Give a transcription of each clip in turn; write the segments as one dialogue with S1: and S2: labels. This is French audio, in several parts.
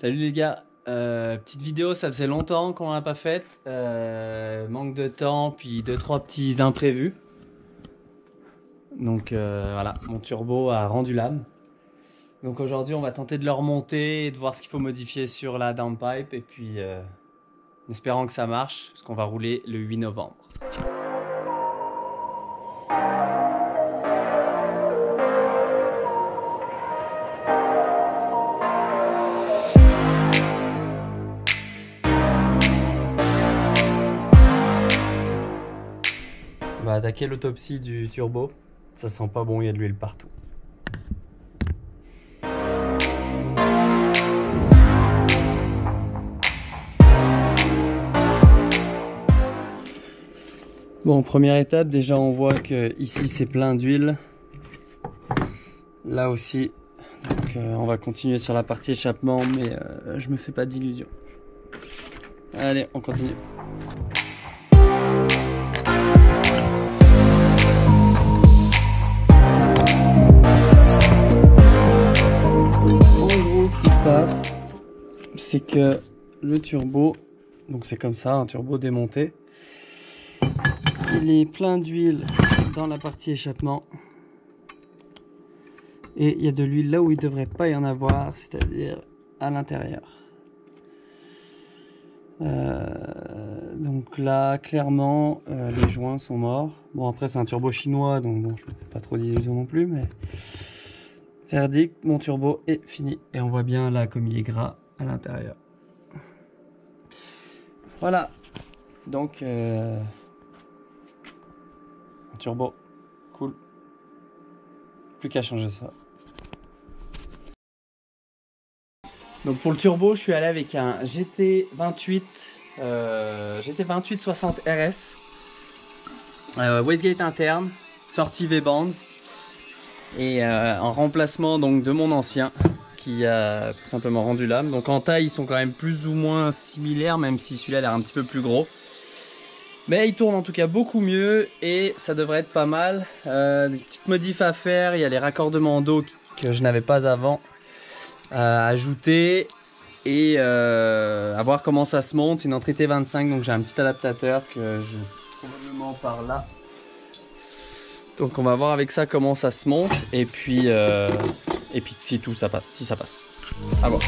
S1: Salut les gars, petite vidéo, ça faisait longtemps qu'on l'a pas faite, manque de temps, puis 2-3 petits imprévus. Donc voilà, mon turbo a rendu l'âme. Donc aujourd'hui on va tenter de le remonter et de voir ce qu'il faut modifier sur la downpipe et puis en espérant que ça marche, parce qu'on va rouler le 8 novembre. On va attaquer l'autopsie du turbo. Ça sent pas bon, il y a de l'huile partout. Bon, première étape, déjà on voit que ici c'est plein d'huile. Là aussi. Donc on va continuer sur la partie échappement, mais je me fais pas d'illusions. Allez, on continue. C'est que le turbo, donc c'est comme ça, un turbo démonté, il est plein d'huile dans la partie échappement et il y a de l'huile là où il ne devrait pas y en avoir, c'est-à-dire à l'intérieur. Donc là clairement les joints sont morts. Bon, après c'est un turbo chinois, donc bon, je ne me fais pas trop d'illusions non plus, mais verdict, mon turbo est fini et on voit bien là comme il est gras à l'intérieur. Voilà, donc un turbo, cool, plus qu'à changer ça. Donc pour le turbo, je suis allé avec un GT28 60 RS, wastegate interne, sortie V-band et en remplacement donc de mon ancien qui a tout simplement rendu l'âme. Donc en taille ils sont quand même plus ou moins similaires, même si celui-là a l'air un petit peu plus gros. Mais il tourne en tout cas beaucoup mieux et ça devrait être pas mal. Des petites modifs à faire, il y a les raccordements d'eau que je n'avais pas avant à ajouter. Et à voir comment ça se monte. C'est une entrée T25, donc j'ai un petit adaptateur que je probablement par là. Donc on va voir avec ça comment ça se monte et puis si tout ça passe, si ça passe. À voir.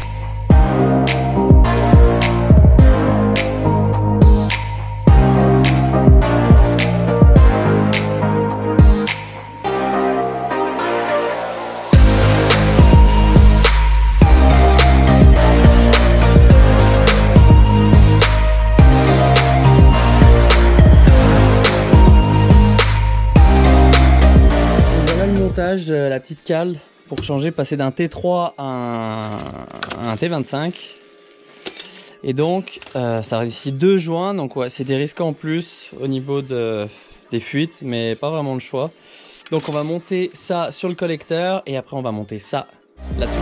S1: La petite cale pour changer, passer d'un T3 à un T25 et donc ça va ici 2 joints, donc ouais, c'est des risques en plus au niveau des fuites, mais pas vraiment le choix. Donc on va monter ça sur le collecteur et après on va monter ça là-dessus.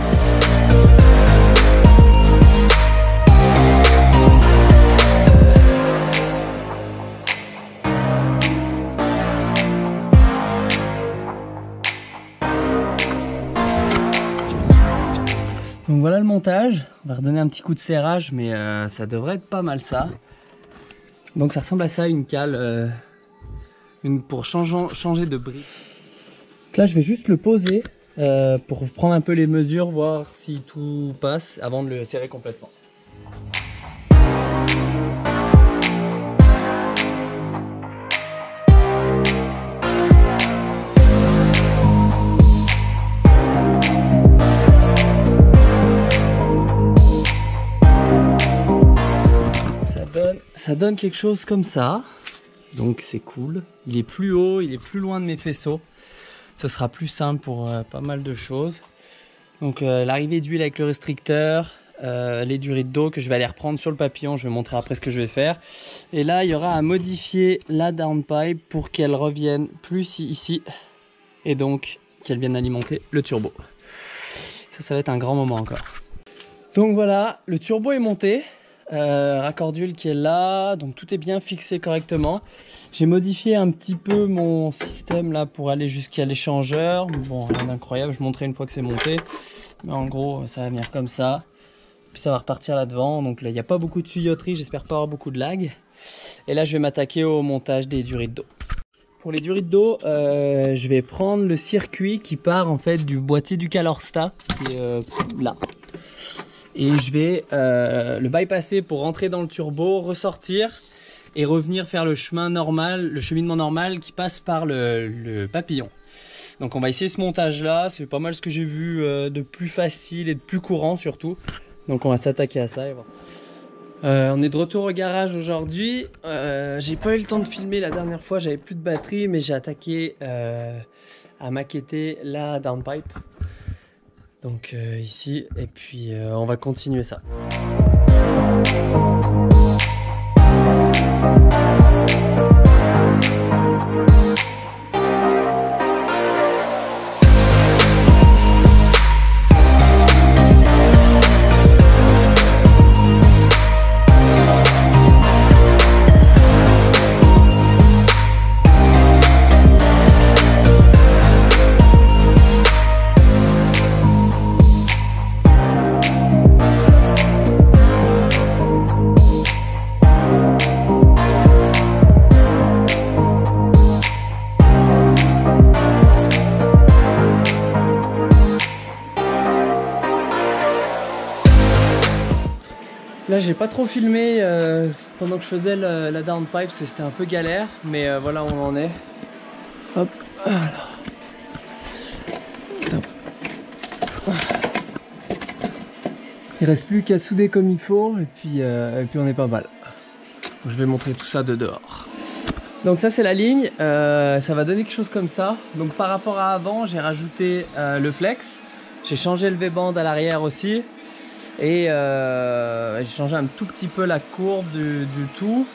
S1: Donc voilà le montage, on va redonner un petit coup de serrage, mais ça devrait être pas mal ça. Donc ça ressemble à ça, une cale pour changer de brique. Là je vais juste le poser pour prendre un peu les mesures, voir si tout passe avant de le serrer complètement. Ça donne quelque chose comme ça, donc c'est cool. Il est plus haut, il est plus loin de mes faisceaux. Ce sera plus simple pour pas mal de choses. Donc l'arrivée d'huile avec le restricteur, les durées d'eau que je vais aller reprendre sur le papillon, je vais montrer après ce que je vais faire. Et là il y aura à modifier la downpipe pour qu'elle revienne plus ici et donc qu'elle vienne alimenter le turbo. Ça va être un grand moment encore. Donc voilà, le turbo est monté. Raccord d'huile qui est là, donc tout est bien fixé correctement. J'ai modifié un petit peu mon système là pour aller jusqu'à l'échangeur. Bon, rien d'incroyable, je montrerai une fois que c'est monté. Mais en gros, ça va venir comme ça. Puis ça va repartir là devant. Donc là il n'y a pas beaucoup de tuyauterie, j'espère pas avoir beaucoup de lag. Et là je vais m'attaquer au montage des durites d'eau. Pour les durites d'eau, je vais prendre le circuit qui part en fait du boîtier du Calorsta qui est là. Et je vais le bypasser pour rentrer dans le turbo, ressortir et revenir faire le chemin normal, le cheminement normal qui passe par le papillon. Donc on va essayer ce montage là, c'est pas mal ce que j'ai vu de plus facile et de plus courant surtout. Donc on va s'attaquer à ça et voir. On est de retour au garage aujourd'hui. J'ai pas eu le temps de filmer la dernière fois, j'avais plus de batterie, mais j'ai attaqué à maqueter la downpipe. Donc ici, et puis on va continuer ça. Là j'ai pas trop filmé pendant que je faisais la downpipe parce que c'était un peu galère, mais voilà où on en est. Hop, alors. Il reste plus qu'à souder comme il faut et puis on est pas mal. Donc, je vais montrer tout ça de dehors. Donc ça c'est la ligne, ça va donner quelque chose comme ça. Donc par rapport à avant, j'ai rajouté le flex, j'ai changé le V-band à l'arrière aussi. Et j'ai changé un tout petit peu la courbe du tout.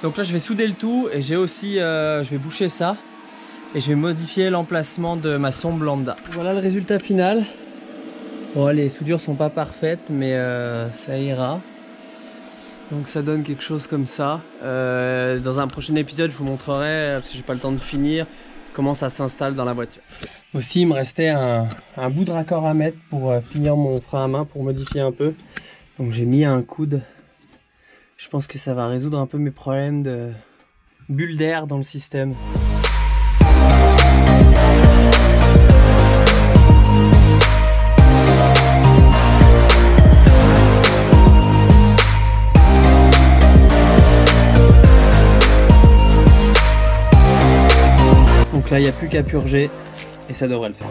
S1: Donc là je vais souder le tout et j'ai aussi je vais boucher ça et je vais modifier l'emplacement de ma sombre lambda. Voilà le résultat final. Bon, les soudures sont pas parfaites mais ça ira. Donc ça donne quelque chose comme ça. Dans un prochain épisode je vous montrerai, parce que j'ai pas le temps de finir, comment ça s'installe dans la voiture. Aussi il me restait un bout de raccord à mettre pour finir mon frein à main, pour modifier un peu. Donc j'ai mis un coude. Je pense que ça va résoudre un peu mes problèmes de bulles d'air dans le système. Donc là il n'y a plus qu'à purger et ça devrait le faire.